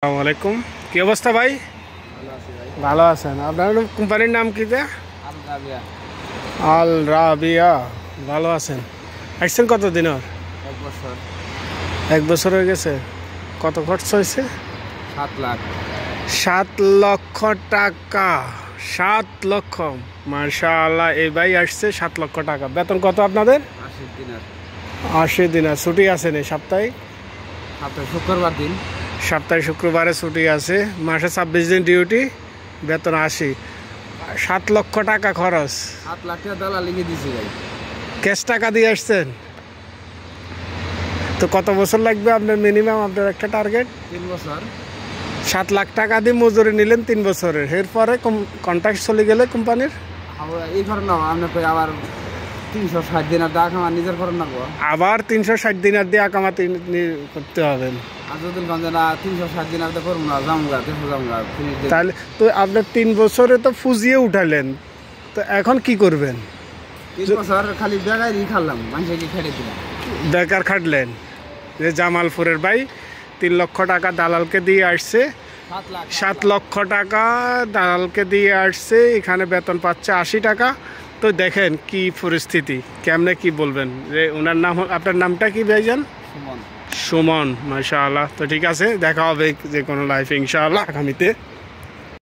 আসসালামু আলাইকুম। কি অবস্থা ভাই? ভালো আছেন? আপনার কোম্পানির নাম কি? আল রাবিয়া। ভালো আছেন? আসছেন কতদিন? এক বছর হয়ে গেছে। কত খরচ হয়েছে? 7 লক্ষ টাকা। 7 লক্ষ, মাশাআল্লাহ। এই ভাই আসছে 7 লক্ষ টাকা। বেতন কত আপনাদের? 80 দিনার। ছুটি আছে না সাপ্তাহিক? শুক্রবার দিন। সপ্তাহে শুক্রবারে ছুটি আছে। মাসে 26 দিন ডিউটি, বেতন 80। 7 লক্ষ টাকা খরচ। 7 লাখ টাকা দালালি দিয়েছি ভাই। ক্যাশ টাকা দিয়ে আসছেন তো কত বছর লাগবে আপনার মিনিমাম? আপনার একটা টার্গেট 3 বছর। 7 লাখ টাকা দিয়ে মজুরি নিলেন 3 বছরের। এরপরে কন্ট্রাক্ট চলে গেলে কোম্পানির এই করেন না আপনার আবার 360 দিনের টাকা আমার নিজের করেন না। আবার 360 দিনার দিয়ে আকামাতি করতে হবে। আর যদি না 360 দিনের তো করবো না, তাহলে তো আপনার 3 বছরে তো ফুজিয়ে উঠালেন, তো এখন কি করবেন? 3 বছর খালি বেগাই খালাম, মানুষকে খেটে দিলাম। বেকার খাটলেন। যে জামালপুরের ভাই 3 লক্ষ টাকা দালালকে দিয়ে আসছে। 7 লক্ষ টাকা দালালকে দিয়ে আসছে, এখানে বেতন পাচ্ছে 80 টাকা। তো দেখেন কি পরিস্থিতি, কেমনে কি বলবেন? যে ওনার নাম, আপনার নামটা কি ভাইজান? সুমন। সুমন, মাশাআল্লাহ। তো ঠিক আছে, দেখা হবে যে কোনো লাইফে ইনশাআল্লাহ আগামীতে।